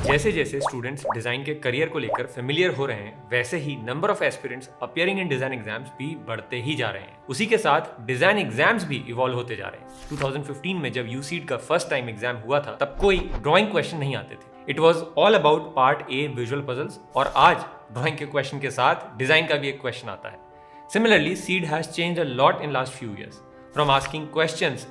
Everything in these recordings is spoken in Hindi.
जैसे जैसे स्टूडेंट्स डिजाइन के करियर को लेकर फेमिलियर हो रहे हैं, वैसे ही number of aspirants appearing in design exams भी बढ़ते ही जा रहे हैं। उसी के साथ डिजाइन एग्जाम्स भी इवॉल्व होते जा रहे हैं। 2015 में जब यूसीड का फर्स्ट टाइम एग्जाम हुआ था, तब कोई ड्राइंग क्वेश्चन नहीं आते थे। It was all about part A visual puzzles, और आज ड्राइंग के क्वेश्चन के साथ डिजाइन का भी एक क्वेश्चन आता है। Similarly, CEED has changed a lot in last few years, from asking questions,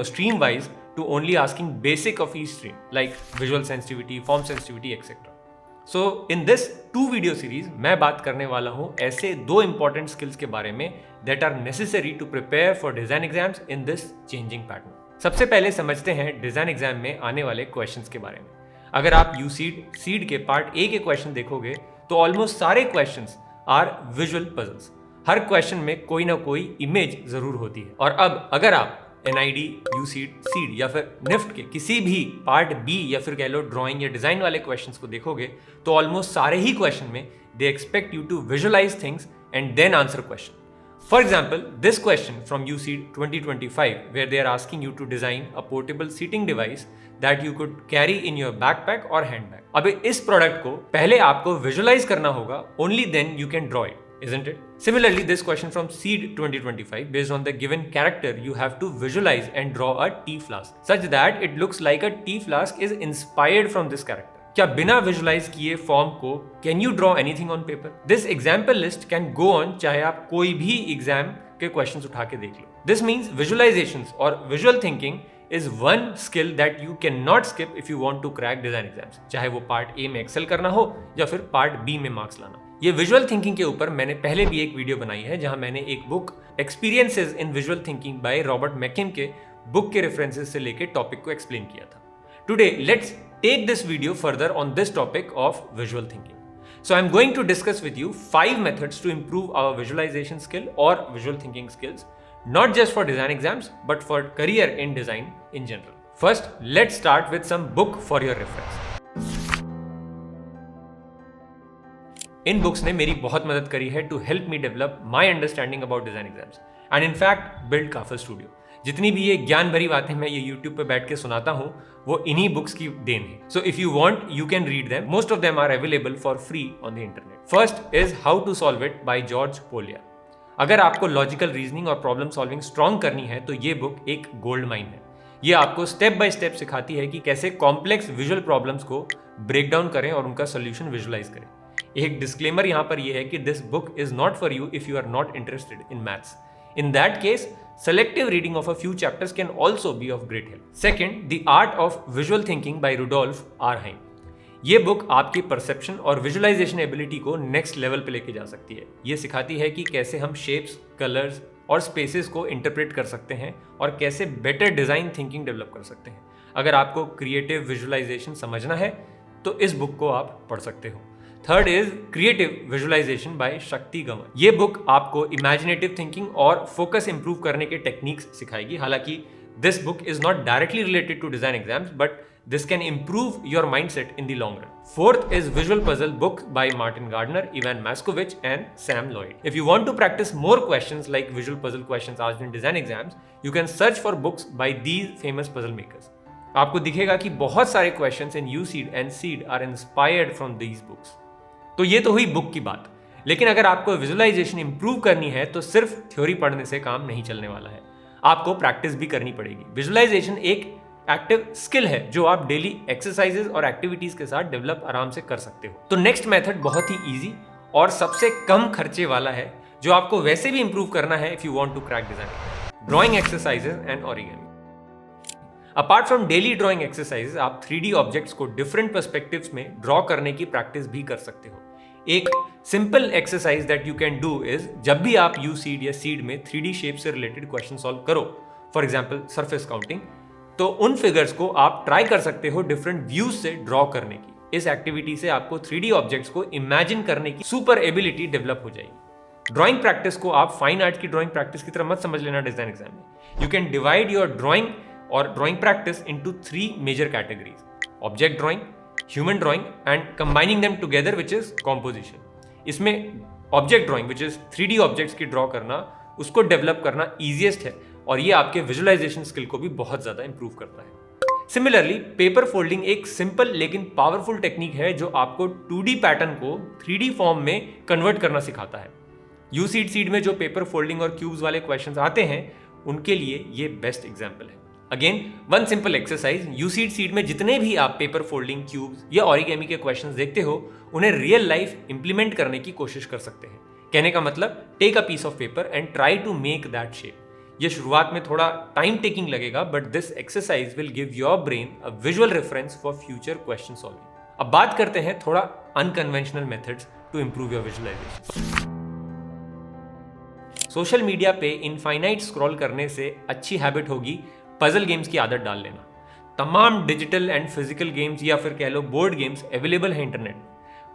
stream wise, to only asking basic of each stream, like visual sensitivity, form sensitivity, etc. So, in this 2 video series, मैं बात करने वाला हूँ ऐसे 2 important skills के बारे में that are necessary to prepare for design exams in this changing pattern. सबसे पहले समझते हैं डिजाइन एग्जाम में आने वाले क्वेश्चंस के बारे में। अगर आप UCEED-CEED के पार्ट ए के क्वेश्चन देखोगे तो ऑलमोस्ट सारे क्वेश्चंस आर विजुअल पजल्स। हर क्वेश्चन में कोई ना कोई इमेज जरूर होती है। और अब अगर आप NID, UCEED-CEED या फिर निफ्ट के किसी भी पार्ट बी या फिर कह लो ड्राइंग या डिजाइन वाले क्वेश्चंस को देखोगे तो ऑलमोस्ट सारे ही क्वेश्चन में they expect you to visualise things and then answer question. For example, this question from UCEED 2025, where they are asking you to design a portable seating device that you could carry in your backpack or handbag. अब इस प्रोडक्ट को पहले आपको विजुअलाइज करना होगा, only then you can draw it, isn't it? Similarly, this question from CEED 2025, based on the given character, you have to visualize and draw a tea flask such that it looks like a tea flask is inspired from this character. क्या बिना विजुलाइज किए फॉर्म को can you draw anything on paper? This example list can go on, चाहे आप कोई भी एग्जाम के क्वेश्चंस उठा के देख लो। दिस मीन्स विजुअलाइजेशंस और visual thinking is one skill that you can not skip if you want to crack design exams, चाहे वो पार्ट ए में एक्सेल करना हो या फिर पार्ट बी में मार्क्स लाना। ये विजुअल थिंकिंग के ऊपर मैंने पहले भी एक वीडियो बनाई है, जहां मैंने एक book experiences in visual thinking by Robert McKim के बुक के रेफरेंसेस से लेकर टॉपिक को एक्सप्लेन किया था। Today, let's take this video further on this topic of visual thinking. So I'm going to discuss with you 5 methods to improve our visualization skill or visual thinking skills, not just for design exams, but for career in design in general. First, let's start with some book for your reference. In books ने मेरी बहुत मदद करी है to help me develop my understanding about design exams and in fact build Kafal studio. जितनी भी ये ज्ञान भरी बातें मैं ये YouTube पे बैठ के सुनाता हूँ, वो इन्हीं बुक्स की देन है। So if you want you can read them. Most of them are available for free on the internet. First is how to solve it by George Polya. अगर आपको लॉजिकल रीजनिंग और प्रॉब्लम सॉल्विंग स्ट्रॉन्ग करनी है तो ये बुक एक गोल्ड माइन है। ये आपको स्टेप बाय स्टेप सिखाती है कि कैसे कॉम्प्लेक्स विजुअल प्रॉब्लम्स को ब्रेक डाउन करें और उनका सोल्यूशन विजुअलाइज करें। एक डिस्क्लेमर यहाँ पर यह है कि this book is not for you if you are not interested in maths. In that case, selective reading of a few chapters can also be of great help. Second, The Art of Visual Thinking by Rudolf R. ये बुक आपकी परसेप्शन और विजुअलाइजेशन एबिलिटी को नेक्स्ट लेवल पे लेके जा सकती है। ये सिखाती है कि कैसे हम शेप्स, कलर्स और स्पेसेस को इंटरप्रेट कर सकते हैं और कैसे बेटर डिजाइन थिंकिंग डेवलप कर सकते हैं। अगर आपको क्रिएटिव विजुअलाइजेशन समझना है तो इस बुक को आप पढ़ सकते हो। Third is creative visualisation by Shakti Gawain. ये बुक आपको इमेजिनेटिव थिंकिंग और फोकस इंप्रूव करने के टेक्निक्स सिखाएगी। हालांकि this book is not directly related to design exams, but this can improve your mindset in the long run. Fourth is visual puzzle book by Martin Gardner, Ivan Moscovich and Sam Loyd. If you want to practise more questions like visual puzzle questions asked in design exams, you can search for books by these famous puzzle makers. आपको दिखेगा कि बहुत सारे questions in UCEED and CEED are inspired from these books. तो ये तो हुई बुक की बात, लेकिन अगर आपको विजुअलाइजेशन इंप्रूव करनी है तो सिर्फ थ्योरी पढ़ने से काम नहीं चलने वाला है, आपको प्रैक्टिस भी करनी पड़ेगी। विजुअलाइजेशन एक एक्टिव स्किल है जो आप डेली एक्सरसाइजेस और एक्टिविटीज के साथ डेवलप आराम से कर सकते हो। तो नेक्स्ट मेथड बहुत ही इजी और सबसे कम खर्चे वाला है, जो आपको वैसे भी इंप्रूव करना है if you want to crack design. Drawing exercises and origami. Apart from daily drawing exercises, आप 3D ऑब्जेक्ट्स को डिफरेंट पर्सपेक्टिव्स में ड्रॉ करने की प्रैक्टिस भी कर सकते हो। एक simple exercise that you can do is, जब भी आप UCEED या CEED में 3D शेप से रिलेटेड क्वेश्चन सॉल्व करो, फॉर एग्जांपल सरफेस काउंटिंग, तो उन फिगर्स को आप ट्राई कर सकते हो डिफरेंट व्यूज से ड्रॉ करने की। इस एक्टिविटी से आपको 3D ऑब्जेक्ट्स को इमेजिन करने की सुपर एबिलिटी डेवलप हो जाएगी। ड्राइंग प्रैक्टिस को आप फाइन आर्ट की ड्राइंग प्रैक्टिस की तरह मत समझ लेना डिजाइन एग्जाम में। You can divide your drawing or drawing practice into 3 major categories: object drawing, human drawing and combining them together which is composition. इसमें object drawing which is 3D objects की ड्रॉ करना, उसको डेवलप करना ईजिएस्ट है और ये आपके विजुअलाइजेशन स्किल को भी बहुत ज्यादा इंप्रूव करता है। सिमिलरली पेपर फोल्डिंग एक सिंपल लेकिन पावरफुल टेक्निक है जो आपको 2D पैटर्न को 3D फॉर्म में कन्वर्ट करना सिखाता है। यूसीड सीड में जो पेपर फोल्डिंग और क्यूब्स वाले क्वेश्चंस आते हैं उनके लिए ये बेस्ट एग्जाम्पल है। Again one simple exercise, UCEED में जितने भी आप पेपर फोल्डिंग, क्यूब्स या ओरिगेमी के क्वेश्चंस देखते हो उन्हें रियल लाइफ इंप्लीमेंट करने की कोशिश कर सकते हैं। कहने का मतलब take a piece of paper and try to make that shape. ये शुरुआत में थोड़ा टाइम टेकिंग लगेगा, but this exercise will give your brain a visual reference for future question solving. अब बात करते हैं थोड़ा unconventional methods to improve your visualisation. Social media पे इनफाइनाइट स्क्रॉल करने से अच्छी हैबिट होगी पजल गेम्स की आदत डाल लेना। तमाम डिजिटल एंड फिजिकल गेम्स या फिर कह लो बोर्ड गेम्स अवेलेबल है internet.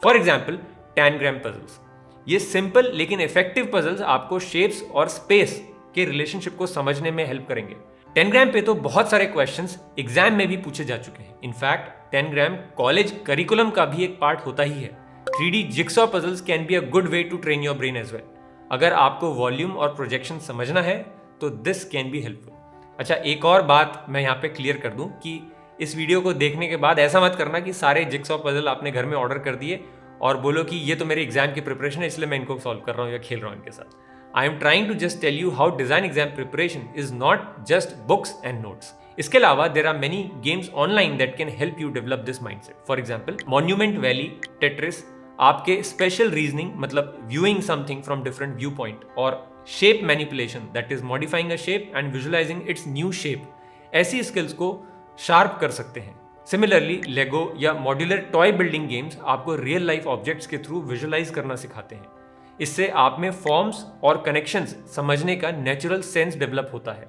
For example 10 gram puzzles. ये सिंपल लेकिन इफेक्टिव पजल्स आपको शेप्स और स्पेस के रिलेशनशिप को समझने में हेल्प करेंगे। 10 ग्राम पे तो बहुत सारे क्वेश्चंस एग्जाम में भी पूछे जा चुके हैं। इनफैक्ट 10 ग्राम कॉलेज करिकुलम का भी एक पार्ट होता ही है। 3D jigsaw puzzles can be a good way to train your brain as well. अगर आपको वॉल्यूम और प्रोजेक्शन समझना है तो दिस कैन बी हेल्पफुल। अच्छा, एक और बात मैं यहाँ पे क्लियर कर दूं कि इस वीडियो को देखने के बाद ऐसा मत करना कि सारे जिक्सॉ पजल आपने घर में ऑर्डर कर दिए और बोलो कि ये तो मेरे एग्जाम की प्रिपरेशन है इसलिए मैं इनको सॉल्व कर रहा हूँ या खेल रहा हूँ इनके साथ। I am trying to just tell you how design exam preparation is not just books and notes. इसके अलावा there are many games online that can help you develop this mindset. For example, Monument Valley, Tetris, आपके special reasoning मतलब viewing something from different viewpoint और shape manipulation that is modifying a shape and visualizing its new shape, ऐसी skills को sharp कर सकते हैं। Similarly, Lego या modular toy building games आपको real life objects के through visualize करना सिखाते हैं। इससे आप में फॉर्म्स और कनेक्शंस समझने का नेचुरल सेंस डेवलप होता है।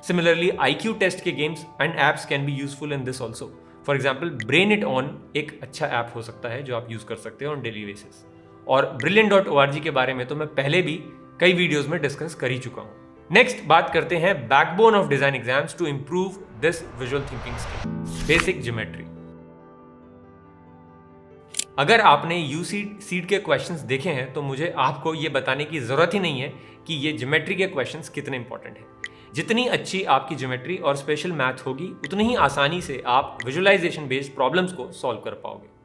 सिमिलरली IQ टेस्ट के games and apps can be useful in this also. For example brain it on एक अच्छा ऐप हो सकता है जो आप यूज कर सकते हो ऑन डेली बेसिस। और brilliant.org के बारे में तो मैं पहले भी कई वीडियोज में डिस्कस कर ही चुका हूँ। नेक्स्ट बात करते हैं backbone of design exams to improve this visual thinking skill, basic geometry. अगर आपने यूसीड के क्वेश्चंस देखे हैं तो मुझे आपको ये बताने की जरूरत ही नहीं है कि ये ज्योमेट्री के क्वेश्चंस कितने इंपॉर्टेंट हैं। जितनी अच्छी आपकी ज्योमेट्री और स्पेशल मैथ होगी उतनी ही आसानी से आप विजुअलाइजेशन बेस्ड प्रॉब्लम्स को सॉल्व कर पाओगे।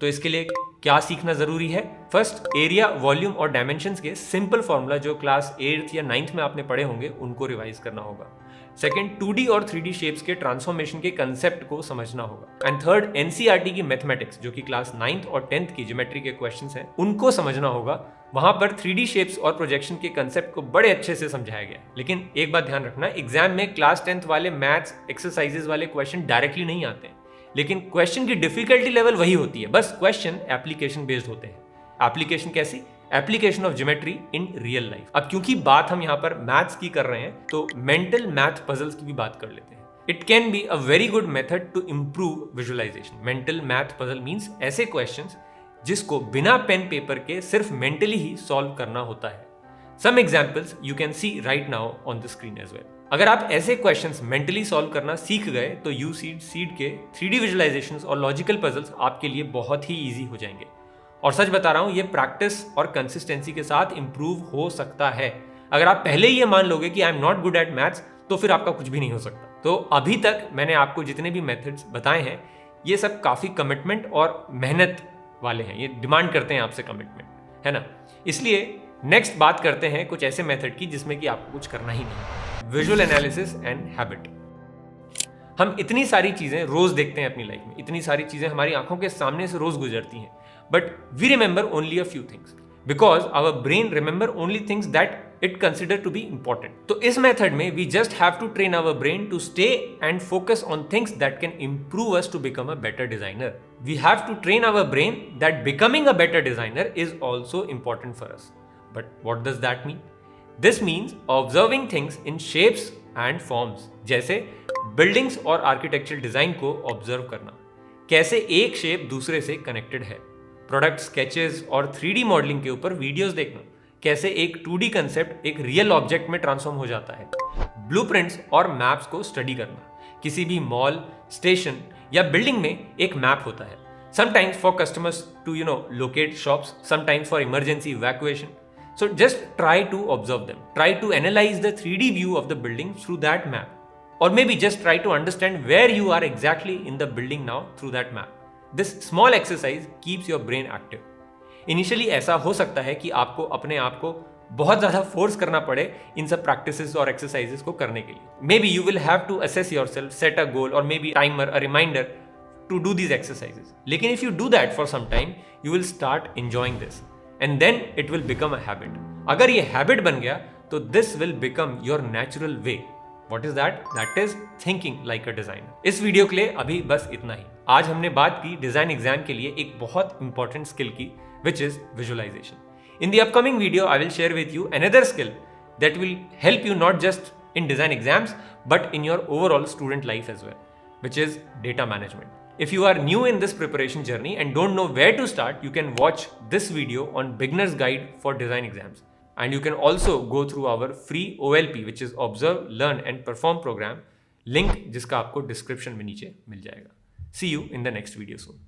तो इसके लिए क्या सीखना जरूरी है? फर्स्ट, एरिया, वॉल्यूम और डायमेंशंस के सिंपल फॉर्मूला जो क्लास 8th या 9th में आपने पढ़े होंगे उनको रिवाइज करना होगा। सेकेंड, 2D और 3D शेप्स के ट्रांसफॉर्मेशन के कंसेप्ट को समझना होगा। एंड थर्ड, NCERT की मैथमेटिक्स जो कि क्लास 9th और 10th की ज्योमेट्री के क्वेश्चंस हैं उनको समझना होगा। वहां पर 3D शेप्स और प्रोजेक्शन के कंसेप्ट को बड़े अच्छे से समझाया गया। लेकिन एक बात ध्यान रखना, एग्जाम में क्लास 10th वाले मैथ्स एक्सरसाइजेस वाले क्वेश्चन डायरेक्टली नहीं आते हैं, लेकिन क्वेश्चन की डिफिकल्टी लेवल वही होती है, बस क्वेश्चन एप्लीकेशन बेस्ड होते हैं। एप्लीकेशन कैसी? Application of geometry in real life. अब क्योंकि बात हम यहाँ पर मैथ्स की कर रहे हैं तो मेंटल मैथ पजल्स की भी बात कर लेते हैं। It can be a very good method to improve visualisation. Mental math puzzle means ऐसे क्वेश्चंस जिसको बिना पेन पेपर के सिर्फ मेंटली ही सॉल्व करना होता है। Some examples you can see right now on the screen as well. अगर आप ऐसे क्वेश्चंस मेंटली सॉल्व करना सीख गए तो UCEED-CEED के 3D विजुअलाइजेशंस और लॉजिकल पजल्स आपके लिए बहुत ही ईजी हो जाएंगे। और सच बता रहा हूं, ये प्रैक्टिस और कंसिस्टेंसी के साथ इंप्रूव हो सकता है। अगर आप पहले ही ये मान लोगे कि I am not good at maths तो फिर आपका कुछ भी नहीं हो सकता। तो अभी तक मैंने आपको जितने भी मेथड्स बताए हैं ये सब काफी कमिटमेंट और मेहनत वाले हैं, ये डिमांड करते हैं आपसे कमिटमेंट, है ना। इसलिए नेक्स्ट बात करते हैं कुछ ऐसे मेथड की जिसमें कि आपको कुछ करना ही नहीं। Visual analysis and habit. हम इतनी सारी चीजें रोज देखते हैं अपनी लाइफ में, इतनी सारी चीजें हमारी आंखों के सामने से रोज गुजरती हैं, but we remember only a few things because our brain remember only things that it consider to be important. तो इस मेथड में we just have to train our brain to stay and focus on things that can improve us to become a better designer. We have to train our brain that becoming a better designer is also important for us. But what does that mean? This means observing things in shapes and forms, जैसे बिल्डिंग्स और आर्किटेक्चरल डिजाइन को ऑब्जर्व करना, कैसे एक शेप दूसरे से कनेक्टेड है। प्रोडक्ट स्केचेस और 3D मॉडलिंग के ऊपर वीडियोस देखना, कैसे एक 2D कंसेप्ट एक रियल ऑब्जेक्ट में ट्रांसफॉर्म हो जाता है। ब्लूप्रिंट्स और मैप्स को स्टडी करना, किसी भी मॉल, स्टेशन या बिल्डिंग में एक मैप होता है, sometimes for customers to locate shops, sometimes for emergency evacuation. So just try to observe them. Try to analyze the 3D view of the building through that map. or maybe just try to understand where you are exactly in the building now through that map. This small exercise keeps your brain active. Initially ऐसा हो सकता है कि आपको अपने आप को बहुत ज़्यादा फोर्स करना पड़े इन सब प्रैक्टिसेस और एक्सरसाइजेस को करने के लिए. Maybe you will have to assess yourself, set a goal और maybe timer, a reminder to do these exercises. लेकिन if you do that for some time you will start enjoying this and then it will become a habit. अगर ये हैबिट बन गया तो this will become your natural way. What is that? That is thinking like a designer. इस वीडियो के लिए अभी बस इतना ही. आज हमने बात की डिजाइन एग्जाम के लिए एक बहुत इंपॉर्टेंट स्किल की, which is visualization. In the upcoming video, I will share with you another skill that will help you not just in design exams, but in your overall student life as well, which is data management. If you are new in this preparation journey and don't know where to start, you can watch this video on Beginner's Guide for Design Exams. And you can also go through our free OLP, which is Observe, Learn and Perform program, link जिसका आपको description में नीचे मिल जाएगा. See you in the next video soon.